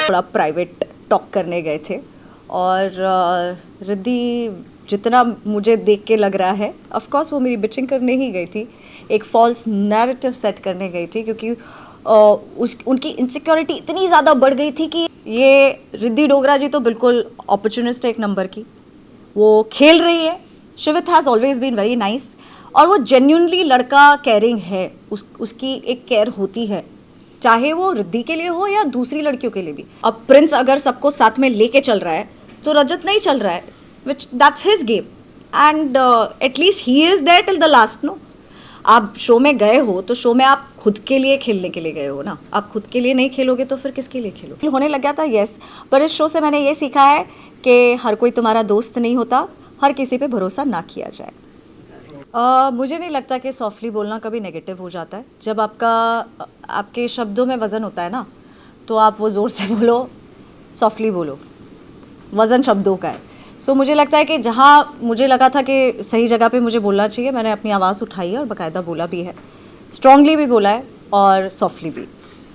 थोड़ा private talk करने गए थे और रिद्धि जितना मुझे देख के लग रहा है, ऑफ कोर्स वो मेरी बिचिंग करने ही गई थी, एक फॉल्स नैरेटिव सेट करने गई थी, क्योंकि उनकी इनसिक्योरिटी इतनी ज़्यादा बढ़ गई थी कि ये रिद्धि डोगरा जी तो बिल्कुल अपॉर्चुनिस्ट है एक नंबर की, वो खेल रही है। Shivit has always been very nice और वो जेन्यूनली लड़का केयरिंग है, उसकी एक केयर होती है, चाहे वो रिद्धि के लिए हो या दूसरी लड़कियों के लिए भी। अब प्रिंस अगर सबको साथ में लेके चल रहा है तो रजत नहीं चल रहा है, which that's his game and at least he is there till the last. No, आप शो में गए हो तो शो में आप खुद के लिए खेलने के लिए गए हो ना, आप खुद के लिए नहीं खेलोगे तो फिर किसके लिए खेलोगे। होने लग गया था यस, पर इस शो से मैंने ये सीखा है कि हर कोई तुम्हारा दोस्त नहीं होता, हर किसी पे भरोसा ना किया जाए। मुझे नहीं लगता कि सॉफ्टली बोलना कभी नेगेटिव हो जाता है। जब आपके शब्दों में वज़न होता है ना, तो आप वो ज़ोर से बोलो, सॉफ्टली बोलो, वज़न शब्दों का है। सो मुझे लगता है कि जहाँ मुझे लगा था कि सही जगह पे मुझे बोलना चाहिए, मैंने अपनी आवाज़ उठाई है और बाकायदा बोला भी है, स्ट्रांगली भी बोला है और सॉफ्टली भी।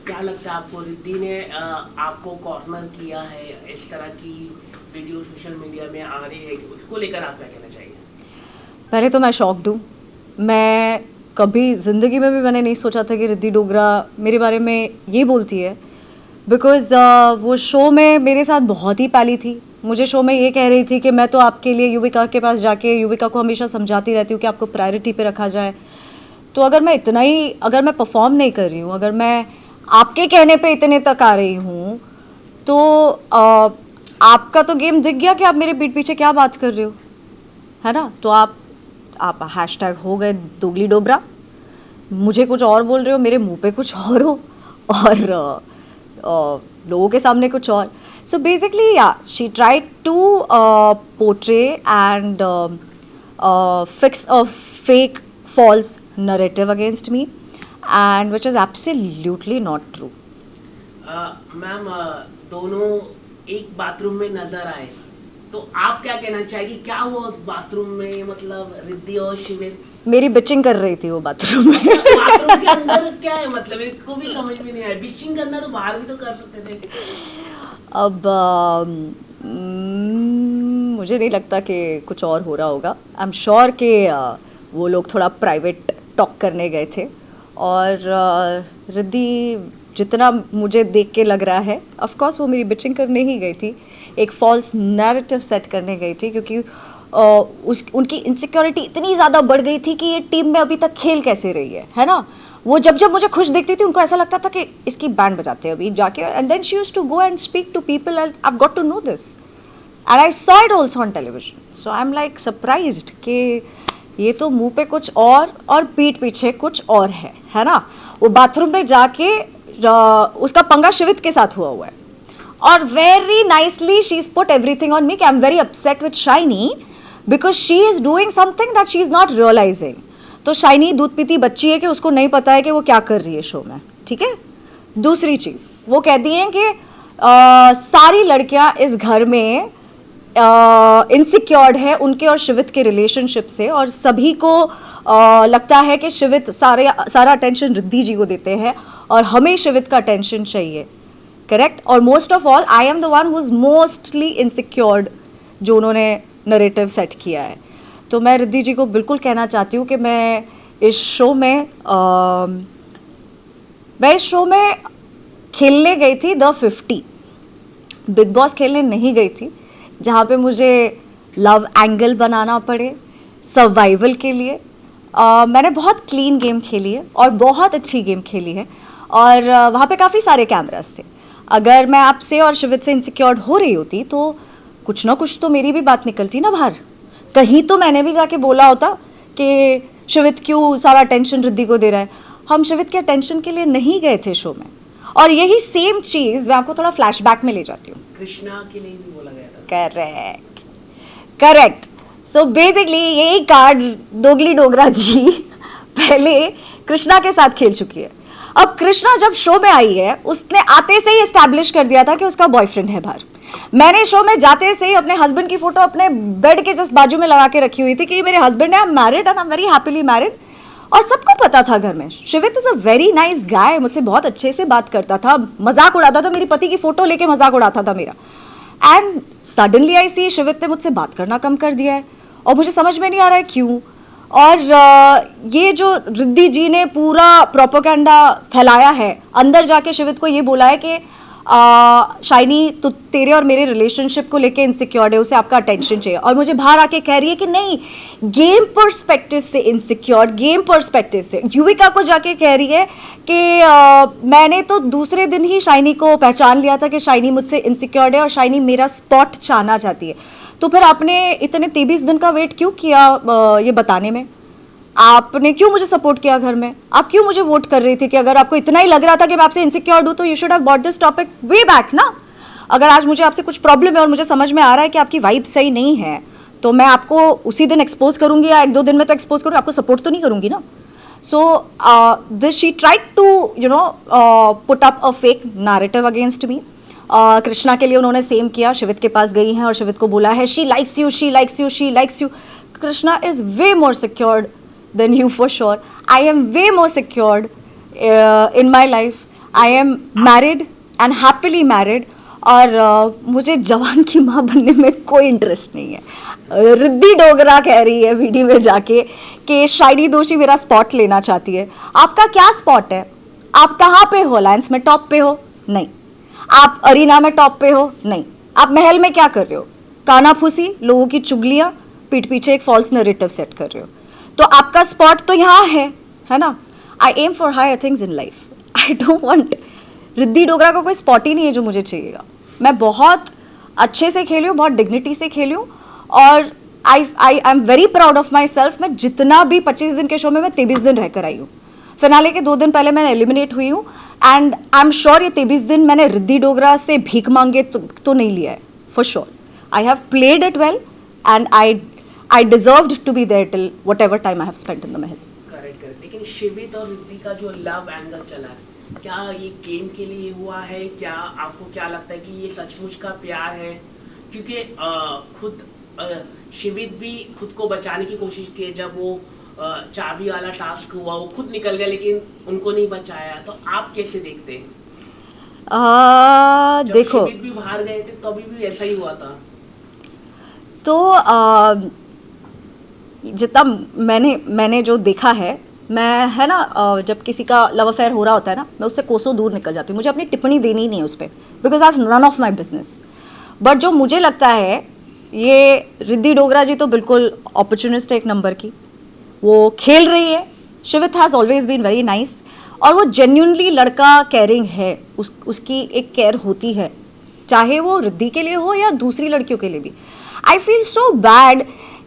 क्या लगता है आपको, रिद्धि ने आपको कॉर्नर किया है, इस तरह की वीडियो सोशल मीडिया में आ रही है, उसको लेकर आप क्या कहना चाहिए? पहले तो मैं शॉक्ड हूँ। मैं कभी ज़िंदगी में भी मैंने नहीं सोचा था कि रिद्धि डोगरा मेरे बारे में ये बोलती है, बिकॉज़ वो शो में मेरे साथ बहुत ही पैली थी। मुझे शो में ये कह रही थी कि मैं तो आपके लिए युविका के पास जाके युविका को हमेशा समझाती रहती हूँ कि आपको प्रायोरिटी पे रखा जाए। तो अगर मैं परफॉर्म नहीं कर रही हूँ, अगर मैं आपके कहने पे इतने तक आ रही हूँ, तो आपका तो गेम दिख गया कि आप मेरे पीठ पीछे क्या बात कर रहे हो, है ना। तो आप हैशटैग हो गए दोगली डोबरा, मुझे कुछ और बोल रहे हो, मेरे मुंह पे कुछ और हो और लोगों के सामने कुछ और। सो बेसिकली या she tried to portray and fix a fake false narrative against me, and which is absolutely not true. Ma'am, दोनों एक बाथरूम में नजर आए, तो आप क्या कहना चाहेगी, क्या हुआ बाथरूम में? मतलब रिद्धि और शिवित मेरी बिचिंग कर रही थी वो बाथरूम में। बाथरूम के अंदर क्या है, मतलब इसको भी समझ में नहीं आया। बिचिंग करना तो बाहर भी तो कर सकते थे। अब मुझे नहीं लगता कि कुछ और हो रहा होगा। आई एम श्योर कि वो लोग थोड़ा प्राइवेट टॉक करने गए थे और रिद्धि जितना मुझे देख के लग रहा है, ऑफ कोर्स वो मेरी बिचिंग करने ही गई थी, एक फॉल्स नैरेटिव सेट करने गई थी, क्योंकि उनकी इनसिक्योरिटी इतनी ज़्यादा बढ़ गई थी कि ये टीम में अभी तक खेल कैसे रही है ना। वो जब मुझे खुश देखती थी, उनको ऐसा लगता था कि इसकी बैंड बजाते हैं अभी जाके, and then she used to go and speak to people and I have got to know this and I saw it also on television. So I am like surprised कि ये तो मुंह पे कुछ और पीठ पीछे कुछ और है ना। वो बाथरूम में जाके उसका पंगा शिवित के साथ हुआ है और very nicely she is put everything on me कि I am very upset with Shiny because she is doing something that she is not realising. तो शाइनी दूध पीती बच्ची है कि उसको नहीं पता है कि वो क्या कर रही है शो में, ठीक है। दूसरी चीज़ वो कहती हैं कि सारी लड़कियां इस घर में इनसिक्योर्ड है उनके और शिवित के रिलेशनशिप से, और सभी को लगता है कि शिवित सारा अटेंशन रिद्धि जी को देते हैं और हमें शिवित का अटेंशन चाहिए, करेक्ट। और most of all I am the one who is mostly insecured, जो उन्होंने नरेटिव सेट किया है। तो मैं रिद्धि जी को बिल्कुल कहना चाहती हूँ कि मैं इस शो में खेलने गई थी द 50, बिग बॉस खेलने नहीं गई थी, जहाँ पे मुझे लव एंगल बनाना पड़े सर्वाइवल के लिए। मैंने बहुत क्लीन गेम खेली है और बहुत अच्छी गेम खेली है, और वहाँ पे काफ़ी सारे कैमरास थे। अगर मैं आपसे और शिवित से इनसिक्योर्ड हो रही होती तो कुछ ना कुछ तो मेरी भी बात निकलती ना बाहर, कहीं तो मैंने भी जाके बोला होता कि शिवित क्यों सारा अटेंशन रिद्धि को दे रहा है। हम शिवित के अटेंशन के लिए नहीं गए थे शो में, और यही सेम चीज़ मैं आपको थोड़ा फ्लैशबैक में ले जाती हूँ। कृष्णा के लिए भी बोला गया था। करेक्ट। सो बेसिकली यही कार्ड दोगली डोगरा जी पहले कृष्णा के साथ खेल चुकी है। अब कृष्णा जब शो में आई है, उसने आते से ही एस्टैब्लिश कर दिया था कि उसका बॉयफ्रेंड है बाहर। मैंने शो में जाते से ही अपने हस्बैंड की फोटो अपने बेड के जस्ट बाजू में लगा के रखी हुई थी कि ये मेरे हस्बैंड है, I am married and I am very happily married. और सबको पता था घर में Shivit is a very nice guy, मुझसे बहुत अच्छे से बात करता था, मजाक उड़ाता था, मेरी पति की फोटो लेके मजाक उड़ाता था मेरा। एंड सडनली आई सी शिवित ने मुझसे बात करना कम कर दिया है और मुझे समझ में नहीं आ रहा है क्यों। और ये जो रिद्धि जी ने पूरा प्रोपेगेंडा फैलाया है, अंदर जाके शिवित को ये बोला है कि शाइनी तो तेरे और मेरे रिलेशनशिप को लेके इनसिक्योर्ड है, उसे आपका अटेंशन चाहिए, और मुझे बाहर आके कह रही है कि नहीं गेम पर्सपेक्टिव से इनसिक्योर्ड, गेम पर्सपेक्टिव से। युविका को जाके कह रही है कि मैंने तो दूसरे दिन ही शाइनी को पहचान लिया था कि शाइनी मुझसे इनसिक्योर्ड है और शाइनी मेरा स्पॉट चाहना चाहती है। तो फिर आपने इतने 23 दिन का वेट क्यों किया ये बताने में? आपने क्यों मुझे सपोर्ट किया घर में? आप क्यों मुझे वोट कर रही थी? कि अगर आपको इतना ही लग रहा था कि मैं आपसे इनसिक्योर्ड हूं तो you should have bought this topic way back ना। अगर आज मुझे आपसे कुछ प्रॉब्लम है और मुझे समझ में आ रहा है कि आपकी वाइब सही नहीं है तो मैं आपको उसी दिन एक्सपोज करूंगी या 1-2 दिन में तो एक्सपोज करूंगी, आपको सपोर्ट तो नहीं करूंगी ना। So this she tried to you know put up a fake narrative against me. Krishna के लिए उन्होंने सेम किया, शिवित के पास गई हैं और शिवित को बोला है she likes you, she likes you, she likes you. Krishna is way more secured than you for sure. I am way more secured in my life. I am married and happily married. और मुझे जवान की माँ बनने में कोई interest नहीं है। रिद्धि डोगरा कह रही है वीडियो में जाके कि शाइनी दोषी मेरा स्पॉट लेना चाहती है। आपका क्या स्पॉट है? आप कहाँ पे हो? लायंस में टॉप पे हो? नहीं। आप अरीना में टॉप पे हो? नहीं। आप महल में क्या कर रहे हो? काना फूसी, लोगों की चुगलियाँ, पीठ पीछे एक फॉल्स नैरेटिव सेट कर रहे हो। तो आपका स्पॉट तो यहाँ है ना। I am for higher things in life. I don't want, Riddhi Dogra का कोई स्पॉट ही नहीं है जो मुझे चाहिएगा। मैं बहुत अच्छे से खेली हूँ, बहुत डिग्निटी से खेली हूँ और आई am very proud of my self. मैं जितना भी 25 दिन के शो में मैं 23 दिन रहकर आई हूँ। फिनाले के 2 दिन पहले मैंने एलिमिनेट हुई हूँ एंड आई एम श्योर ये 23 दिन मैंने रिद्धि डोगरा से भीख मांगे तो नहीं लिया है, for sure. I have played it well and I deserved to be there till whatever time I have spent in the Mahal. Correct. लेकिन शिवित और रिद्धि का जो लव एंगल चला है, क्या ये गेम के लिए हुआ है? क्या आपको क्या लगता है कि ये सचमुच का प्यार है? क्योंकि खुद शिवित भी खुद को बचाने की कोशिश की, जब वो चाबी वाला टास्क हुआ वो खुद निकल गया लेकिन उनको नहीं बचाया। तो आप कैसे देखते हैं? देखो, शिवित भी बाहर गए थे तभी भी ऐसा ही हुआ था। तो जितना मैंने जो देखा है, मैं है ना जब किसी का लव अफेयर हो रहा होता है ना, मैं उससे कोसों दूर निकल जाती हूँ। मुझे अपनी टिप्पणी देनी ही नहीं है उस पर, बिकॉज आज none of my business. But जो मुझे लगता है, ये रिद्धि डोगरा जी तो बिल्कुल अपॉर्चुनिस्ट है एक नंबर की, वो खेल रही है। Shivit has always been very nice और वो जेन्यूनली लड़का केयरिंग है, उसकी एक केयर होती है, चाहे वो रिद्धि के लिए हो या दूसरी लड़कियों के लिए भी। आई फील सो बैड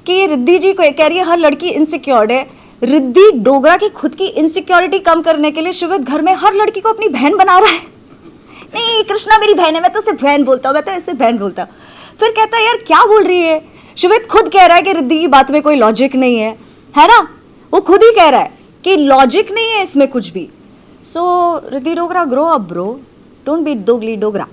कि रिद्धि जी को कह रही है हर लड़की इनसिक्योर्ड है। रिद्धि डोगरा की खुद की इनसिक्योरिटी कम करने के लिए शिवित घर में हर लड़की को अपनी बहन बना रहा है। नहीं, कृष्णा मेरी बहन है, मैं तो सिर्फ बहन बोलता हूँ, मैं तो ऐसे बहन बोलता हूँ। फिर कहता है यार क्या बोल रही है? शिवित खुद कह रहा है कि रिद्धि की बात में कोई लॉजिक नहीं है ना। वो खुद ही कह रहा है कि लॉजिक नहीं है इसमें कुछ भी। So Riddhi Dogra, grow up bro, don't be दोगली डोगरा।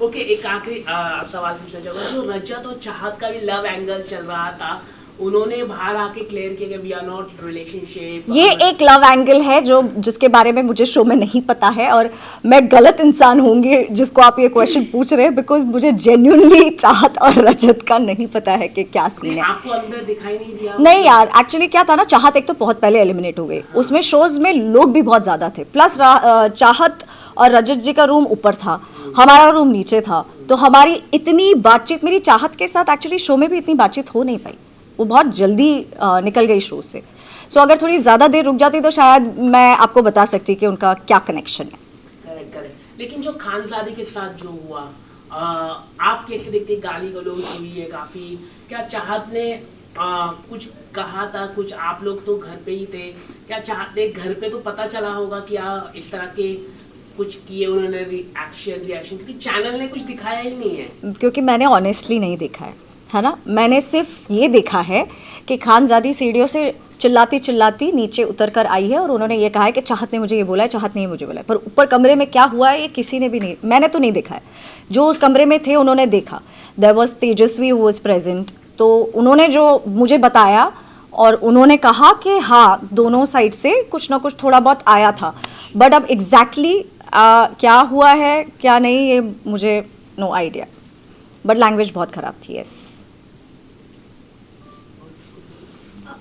ओके, एक आखिरी सवाल पूछना चाहूंगा। जो रजत और चाहत का भी लव एंगल चल रहा था, उन्होंने बाहर आके क्लियर किया कि वी आर नॉट रिलेशनशिप। ये एक लव एंगल है जिसके बारे में मुझे शो में नहीं पता है और मैं गलत इंसान होंगी जिसको आप ये क्वेश्चन पूछ रहे हैं, बिकॉज मुझे जेन्युइनली चाहत और रजत का नहीं पता है कि क्या सीन है। आपको अंदर दिखाई नहीं दिया? नहीं यार, एक्चुअली क्या था ना, चाहत एक तो बहुत पहले एलिमिनेट हो गई। हाँ। उसमें शोज में लोग भी बहुत ज्यादा थे, प्लस चाहत और रजत जी का रूम ऊपर था, हमारा रूम नीचे था, तो हमारी इतनी बातचीत, मेरी चाहत के साथ एक्चुअली शो में भी इतनी बातचीत हो नहीं पाई। वो बहुत जल्दी निकल गई शो से। सो अगर थोड़ी ज़्यादा देर रुक जाती तो शायद मैं आपको बता सकती कि उनका क्या कनेक्शन है। करेक्ट। लेकिन जो खानजादी के साथ जो हुआ, आप कैसे देखते? गाली गलौज हुई है काफ़ी। क्या चाहत ने कुछ कहा था? कुछ आप लोग तो घर पे ही थे, क्या चाहते घर पे तो पता चला होगा कि इस तरह के कुछ किए उन्होंने रिएक्शन, क्योंकि चैनल ने कुछ दिखाया ही नहीं है। क्योंकि मैंने ऑनेस्टली नहीं देखा है ना। मैंने सिर्फ ये देखा है कि खानजादी सीढ़ियों से चिल्लाती चिल्लाती नीचे उतर कर आई है और उन्होंने ये कहा है कि चाहत ने मुझे ये बोला है, चाहत ने ये मुझे बोला है। पर ऊपर कमरे में क्या हुआ है ये किसी ने भी नहीं, मैंने तो नहीं देखा है। जो उस कमरे में थे उन्होंने देखा। There was Tejasswi who was present, तो उन्होंने जो मुझे बताया और उन्होंने कहा कि हाँ दोनों साइड से कुछ ना कुछ थोड़ा बहुत आया था, बट अब एग्जैक्टली क्या हुआ है क्या नहीं ये मुझे नो आइडिया, बट लैंग्वेज बहुत ख़राब थी। यस,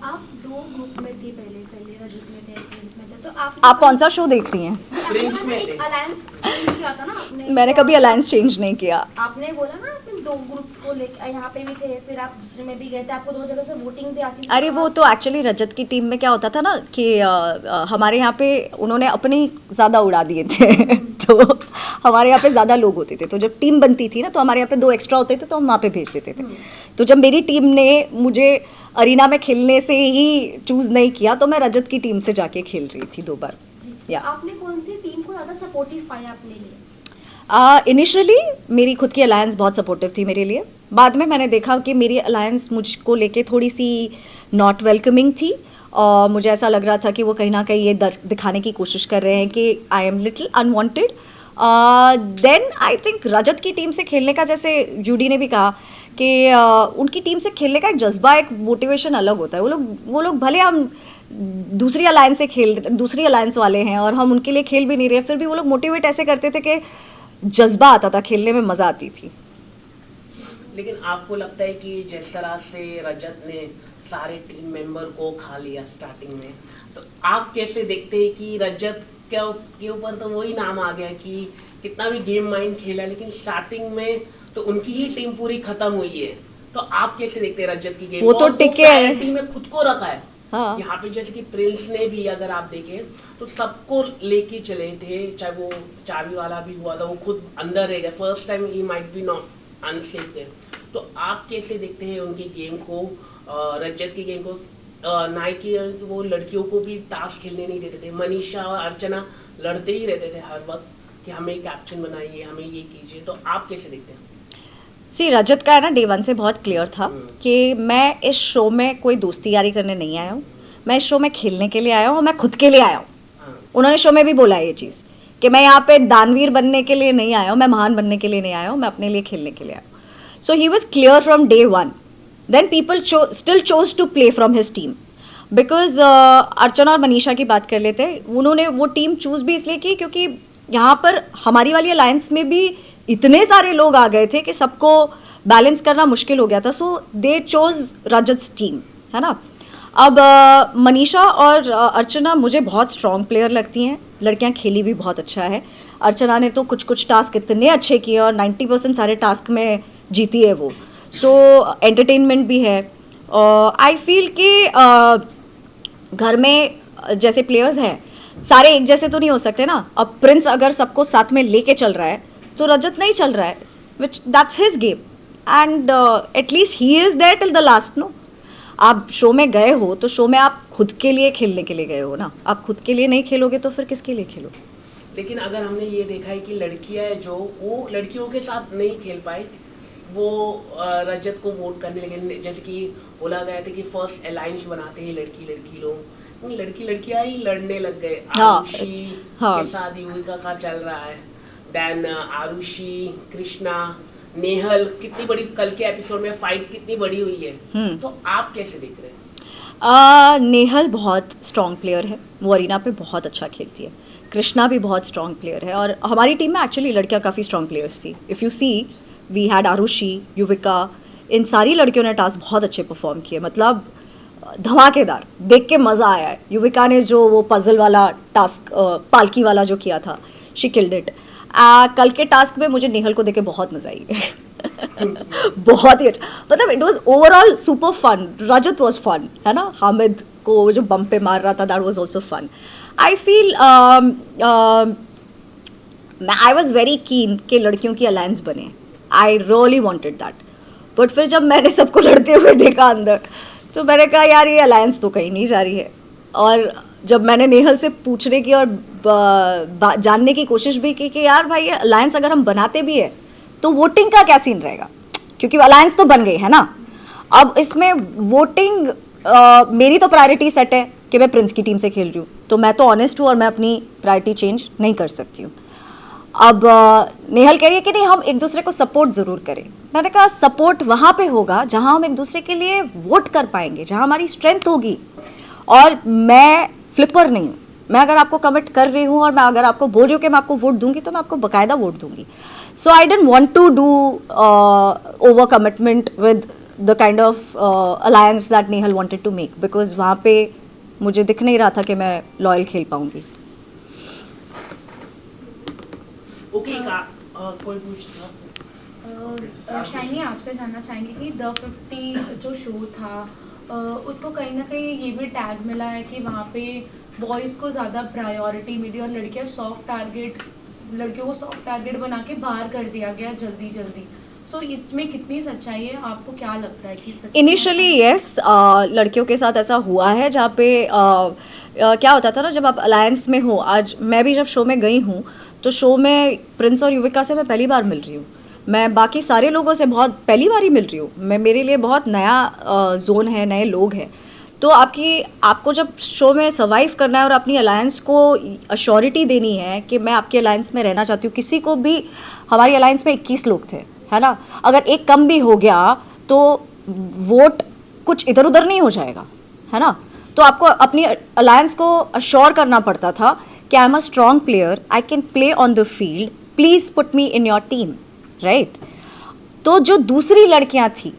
आप दो ग्रुप में थी, पहले रजत में थे, प्रिंस में थे, तो आप कौन सा शो देख रही हैं? प्रिंस में एक थे। अलायंस चेंज किया था ना आपने? मैंने कभी अलायंस चेंज नहीं किया। आपने बोला ना आपने दो ग्रुप्स को लेकर यहाँ पे भी थे, फिर आप दूसरे में भी गए थे, आपको दो जगह से वोटिंग भी आती थी। अरे वो तो एक्चुअली रजत की टीम में क्या होता था ना कि हमारे यहाँ पे उन्होंने अपने ही ज़्यादा उड़ा दिए थे तो हमारे यहाँ पे ज़्यादा लोग होते थे, तो जब टीम बनती थी ना तो हमारे यहाँ पे 2 एक्स्ट्रा होते थे तो हम वहाँ पे भेज देते थे। तो जब मेरी टीम ने मुझे अरीना में खेलने से ही चूज़ नहीं किया तो मैं रजत की टीम से जाके खेल रही थी 2 बार। या आपने कौन सी टीम को ज़्यादा सपोर्टिव पाया अपने लिए? इनिशियली मेरी खुद की अलायंस बहुत सपोर्टिव थी मेरे लिए, बाद में मैंने देखा कि मेरी अलायंस मुझको लेके थोड़ी सी नॉट वेलकमिंग थी और मुझे ऐसा लग रहा था कि वो कहीं ना कहीं ये दिखाने की कोशिश कर रहे हैं कि I am little unwanted. Then I think Rajat की टीम से खेलने का, जैसे जूडी ने भी कहा कि उनकी टीम से खेलने का एक जज्बा, एक मोटिवेशन अलग होता है। वो लोग भले हम दूसरी अलायंस वाले हैं और हम उनके लिए खेल भी नहीं रहे, फिर भी वो लोग मोटिवेट ऐसे करते थे कि जज्बा आता था, खेलने में मज़ा आती थी। लेकिन आपको लगता है कि जिस तरह से रजत ने सारे टीम मेंबर को खा लिया स्टार्टिंग में, तो आप कैसे देखते हैं कि रजत के ऊपर तो वही नाम आ गया कि कितना भी गेम माइंड खेला लेकिन स्टार्टिंग में तो उनकी ही टीम पूरी खत्म हुई है, तो आप कैसे देखते हैं रजत की गेम? वो तो टिके है, टीम में खुद को रखा है। हाँ। यहाँ पे जैसे कि प्रिंस ने भी अगर आप देखें तो सबको लेके चले थे, चाहे वो चाबी वाला भी हुआ था, वो खुद अंदर रह गया, first time he might be not unsafe है। तो आप कैसे देखते हैं उनकी गेम को, रजत की गेम को? नाइकी वो लड़कियों को भी टास्क खेलने नहीं देते थे, मनीषा और अर्चना लड़ते ही रहते थे हर वक्त कि हमें कैप्टन बनाइए, हमें ये कीजिए, तो आप कैसे देखते हैं? सी रजत का है ना, डे 1 से बहुत क्लियर था कि मैं इस शो में कोई दोस्ती यारी करने नहीं आया हूँ, मैं इस शो में खेलने के लिए आया हूँ, मैं खुद के लिए आया हूँ। उन्होंने शो में भी बोला है ये चीज़ कि मैं यहाँ पे दानवीर बनने के लिए नहीं आया हूँ, मैं महान बनने के लिए नहीं आया हूँ, मैं अपने लिए खेलने के लिए आया हूँ। So he was clear from day 1। Then people still chose to play from his team because Archana और मनीषा की बात कर लेते हैं, उन्होंने वो टीम चूज़ भी इसलिए की क्योंकि यहाँ पर हमारी वाली अलायंस में भी इतने सारे लोग आ गए थे कि सबको बैलेंस करना मुश्किल हो गया था। सो दे चोज रजत टीम, है ना। अब मनीषा और अर्चना मुझे बहुत स्ट्रॉन्ग प्लेयर लगती हैं, लड़कियां खेली भी बहुत अच्छा है। अर्चना ने तो कुछ टास्क इतने अच्छे किए और 90% सारे टास्क में जीती है वो। सो एंटरटेनमेंट भी है। आई फील कि घर में जैसे प्लेयर्स हैं सारे एक जैसे तो नहीं हो सकते ना। अब प्रिंस अगर सबको साथ में लेके चल रहा है तो रजत नहीं चल रहा है, which that's his game and at least he is there till the last. No, आप शो में गए हो तो शो में आप खुद के लिए खेलने के लिए गए हो ना, आप खुद के लिए नहीं खेलोगे तो फिर किसके लिए खेलोगे? लेकिन अगर हमने ये देखा है कि लड़कियां जो वो लड़कियों के साथ नहीं खेल पाई, वो रजत को वोट करने लगे। जैसे कि बोला गया था कि फर्स्ट अलायंस बनाते हैं लड़की लोग, लड़कियां ही लड़ने लग गए। आरुषि के साथ युविका का चल रहा है, देन आरुषि, कृष्णा, नेहल, कितनी बड़ी कल के एपिसोड में फाइट कितनी बड़ी हुई है, तो आप कैसे देख रहे हैं? नेहल बहुत स्ट्रॉन्ग प्लेयर है, वो अरीना पे बहुत अच्छा खेलती है। कृष्णा भी बहुत स्ट्रॉन्ग प्लेयर है और हमारी टीम में एक्चुअली लड़कियां काफ़ी स्ट्रॉन्ग प्लेयर्स थी। If you see we had Arushi, Yuvika, इन सारी लड़कियों ने टास्क बहुत अच्छे परफॉर्म किए, मतलब धमाकेदार, देख के मज़ा आया है। युविका ने जो वो पजल वाला टास्क पालकी वाला जो किया था, शी किल्ड इट। कल के टास्क में मुझे नेहल को देख के बहुत मज़ा आई बहुत ही अच्छा, मतलब it was overall super fun. Rajat was fun, है ना, हामिद को जो बम पे मार रहा था, that was also fun. I feel I was very keen कि लड़कियों की अलायंस बने, I really wanted that. But फिर जब मैंने सबको लड़ते हुए देखा अंदर तो मैंने कहा यार ये अलायंस तो कहीं नहीं जा रही है। और जब मैंने नेहल से पूछने की और जानने की कोशिश भी की कि यार भाई ये अलायंस अगर हम बनाते भी है तो वोटिंग का क्या सीन रहेगा, क्योंकि अलायंस तो बन गई है ना। अब इसमें वोटिंग मेरी तो प्रायोरिटी सेट है कि मैं प्रिंस की टीम से खेल रही हूँ, तो मैं तो ऑनेस्ट हूँ और मैं अपनी प्रायोरिटी चेंज नहीं कर सकती हूँ। अब नेहल कह रही है कि नहीं हम एक दूसरे को सपोर्ट ज़रूर करें। मैंने कहा सपोर्ट वहाँ पे होगा जहाँ हम एक दूसरे के लिए वोट कर पाएंगे, जहाँ हमारी स्ट्रेंथ होगी। और मैं फ्लिपर नहीं हूँ, मैं अगर आपको कमिट कर रही हूँ और मैं अगर आपको बोल रही हूँ कि मैं आपको वोट दूंगी तो मैं आपको बाकायदा वोट दूंगी। So I don't want to do over commitment with the kind of alliance that Nehal wanted to make, because वहाँ पे मुझे दिख नहीं रहा था कि मैं लॉयल खेल पाऊंगी। ओके कोई पूछता शाइनी आपसे जानना चाहेंगे कि द 50 जो शो था उसको कहीं ना कहीं ये भी टैग मिला है कि वहाँ पे बॉयज़ को ज़्यादा प्रायोरिटी मिली और लड़कियों को सॉफ्ट टारगेट बना के बाहर कर दिया गया जल्दी जल्दी। सो इसमें कितनी सच्चाई है, आपको क्या लगता है कि इनिशियली यस, लड़कियों के साथ ऐसा हुआ है जहाँ पे क्या होता था ना, जब आप अलायंस में हो, आज मैं भी जब शो में गई हूँ तो शो में प्रिंस और युविका से मैं पहली बार मिल रही हूँ, मैं बाकी सारे लोगों से बहुत पहली बार ही मिल रही हूँ, मैं मेरे लिए बहुत नया जोन है, नए लोग हैं। तो आपको जब शो में सर्वाइव करना है और अपनी अलायंस को अश्योरिटी देनी है कि मैं आपकी अलायंस में रहना चाहती हूँ। किसी को भी, हमारी अलायंस में 21 लोग थे, है ना, अगर एक कम भी हो गया तो वोट कुछ इधर उधर नहीं हो जाएगा, है ना। तो आपको अपनी अलायंस को अश्योर करना पड़ता था कि I am a strong player, I can play on the field, please put me in your team, right. तो जो दूसरी लड़कियां थी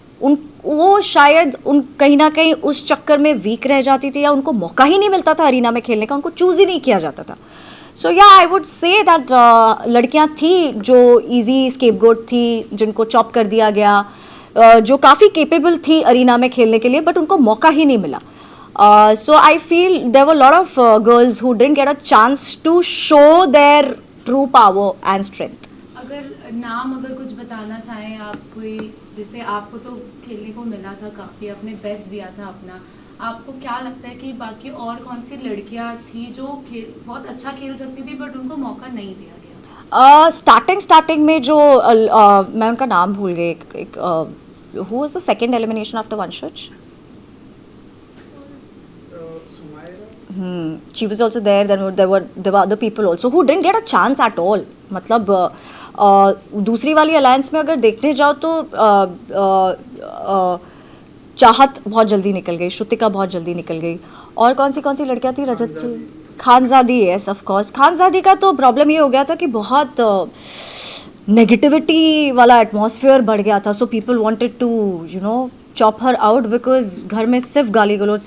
वो शायद कहीं ना कहीं उस चक्कर में वीक रह जाती थी, या उनको मौका ही नहीं मिलता था अरीना में खेलने का, उनको चूज़ ही नहीं किया जाता था। सो या आई वुड से दैट लड़कियां थी जो इजी स्केपगोट थी, जिनको चॉप कर दिया गया, जो काफ़ी केपेबल थी अरीना में खेलने के लिए, बट उनको मौका ही नहीं मिला। So I feel there were lot of girls who didn't get a chance to show their true power and strength. अगर कुछ बताना चाहें आप, कोई जैसे आपको तो खेलने को मिला था, काफ़ी आपने बेस्ट दिया था अपना, आपको क्या लगता है कि बाकी और कौन सी लड़कियां थी जो बहुत अच्छा खेल सकती थी बट उनको मौका नहीं दिया गया? स्टार्टिंग में जो मैं उनका नाम भूल गई, who was the second elimination after वंशज, she was also there. Then there were other people also who didn't get a chance at all. मतलब दूसरी वाली अलायंस में अगर देखने जाओ तो चाहत बहुत जल्दी निकल गई, श्रुतिका बहुत जल्दी निकल गई, और कौन सी लड़कियां थी, Rajat ji, Khanzadi, yes of course. Khanzadi का तो प्रॉब्लम ये हो गया था कि बहुत नेगेटिविटी वाला एटमॉस्फेयर बढ़ गया था, so people wanted to chop her out, because घर में सिर्फ गाली गलोच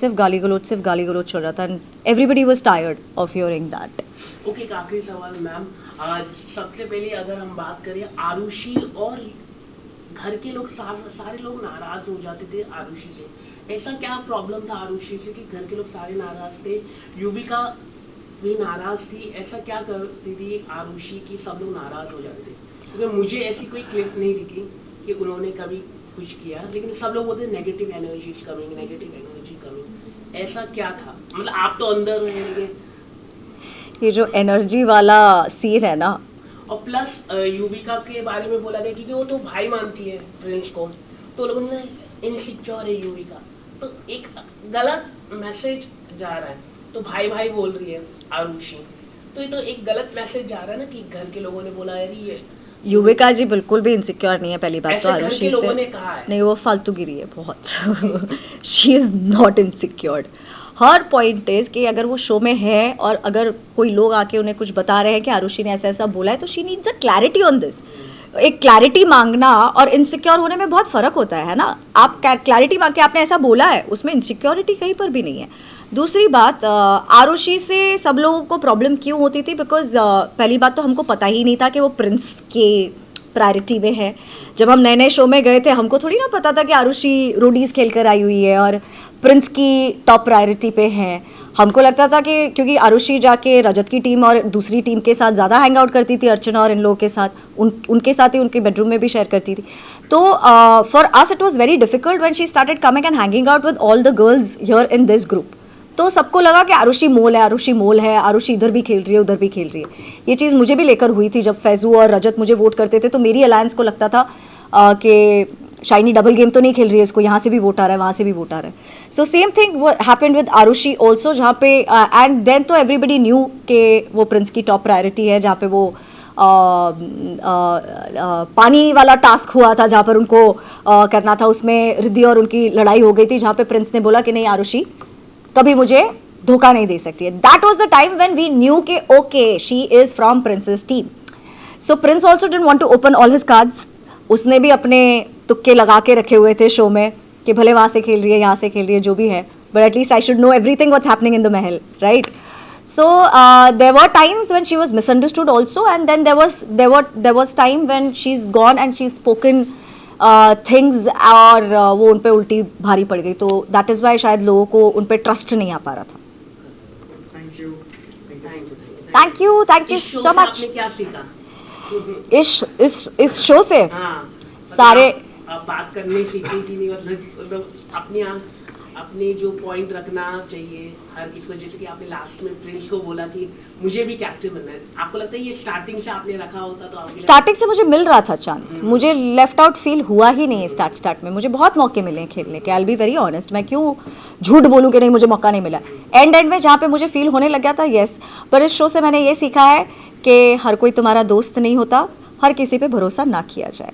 चल रहा था, and everybody was tired of hearing that. Okay, आखिरी सवाल मैम, सबसे पहले अगर हम बात करें आरुषि और घर के लोग, सारे लोग नाराज हो जाते थे आरुषि से, ऐसा क्या प्रॉब्लम था आरुषि से कि घर के लोग सारे नाराज थे, युविका भी नाराज थी, ऐसा क्या करती थी आरुषि की सब लोग नाराज हो जाते थे? क्योंकि मुझे ऐसी कोई क्लिप नहीं दिखी कि उन्होंने कभी कुछ किया, लेकिन सब लोग बोलते नेगेटिव एनर्जी कमिंग, ऐसा क्या था? मतलब आप तो अंदर रहेंगे, ये जो एनर्जी वाला सीन है ना, और प्लस युविका के बारे में बोला गया क्योंकि वो तो भाई मानती है प्रिंस को, तो लोगों ने इनसिक्योर है युविका, तो एक गलत मैसेज जा रहा है, तो भाई बोल रही है आरुषि, तो ये तो एक गलत मैसेज जा रहा है ना कि घर के लोगों ने बोला है ये। युविका जी बिल्कुल भी इनसिक्योर नहीं है, पहली बात तो आरुषि से कहा है। नहीं, वो फालतूगिरी है बहुत। She is not insecured. Her point is कि अगर वो शो में है और अगर कोई लोग आके उन्हें कुछ बता रहे हैं कि आरुषि ने ऐसा बोला है, तो she needs a clarity on this. एक क्लैरिटी मांगना और इनसिक्योर होने में बहुत फ़र्क होता है ना। आप क्लैरिटी मांग के आपने ऐसा बोला है, उसमें इनसिक्योरिटी कहीं पर भी नहीं है। दूसरी बात, आरुषि से सब लोगों को प्रॉब्लम क्यों होती थी, बिकॉज पहली बात तो हमको पता ही नहीं था कि वो प्रिंस के प्रायोरिटी में है। जब हम नए शो में गए थे, हमको थोड़ी ना पता था कि आरुषि रोडीज़ खेल कर आई हुई है और प्रिंस की टॉप प्रायोरिटी पे है। हमको लगता था कि क्योंकि आरुषि जाके रजत की टीम और दूसरी टीम के साथ ज़्यादा हैंग आउट करती थी, अर्चना और इन लोगों के साथ, उनके साथ ही उनके बेडरूम में भी शेयर करती थी। तो for us it was very difficult when she started coming and hanging out with all the girls here in this group. तो सबको लगा कि आरुषि मोल है, आरुषि इधर भी खेल रही है, उधर भी खेल रही है। ये चीज़ मुझे भी लेकर हुई थी। जब फैजू और रजत मुझे वोट करते थे तो मेरी अलायंस को लगता था कि शाइनी डबल गेम तो नहीं खेल रही है, इसको यहाँ से भी वोट आ रहा है, वहाँ से भी वोट आ रहा है। So same thing happened with Arushi also, जहाँ पे एंड देन तो एवरीबडी न्यू कि वो प्रिंस की टॉप प्रायोरिटी है, जहाँ पे वो पानी वाला टास्क हुआ था जहाँ पर उनको करना था, उसमें रिद्धि और उनकी लड़ाई हो गई थी, जहाँ पे प्रिंस ने बोला कि नहीं आरुषि कभी मुझे धोखा नहीं दे सकती है. That was the time when we knew कि okay she is from Prince's team. So Prince also didn't want to open all his cards. उसने भी अपने तुक्के लगा के रखे हुए थे शो में कि भले वहाँ से खेल रही है यहाँ से खेल रही है जो भी है, but at least I should know everything what's happening in the Mahal, right? So there were times when she was misunderstood also, and then there was time when she's gone and she's spoken things और वो उन पे उल्टी भारी पड़ गई. तो that is why शायद लोगों को उन पे ट्रस्ट नहीं आ पा रहा था. Thank you so much. आपने क्या सीखा इस शो से? हाँ, सारे बात करने सीखी थी, नहीं मतलब अपने जो पॉइंट रखना चाहिए हर किसी को, जैसे कि आपने लास्ट में प्रिंस को बोला कि मुझे भी कैप्टन बनना है. आपको लगता है ये स्टार्टिंग से आपने रखा होता तो आपके स्टार्टिंग से मुझे मिल रहा था चांस, मुझे लेफ्ट आउट फील हुआ ही नहीं. स्टार्ट में मुझे बहुत मौके मिले हैं खेलने के. I will be very honest, मैं क्यों झूठ बोलूँ कि नहीं मुझे मौका नहीं मिला. एंड में जहाँ पे मुझे फील होने लग गया था येस. पर इस शो से मैंने ये सीखा है कि हर कोई तुम्हारा दोस्त नहीं होता, हर किसी पे भरोसा ना किया जाए.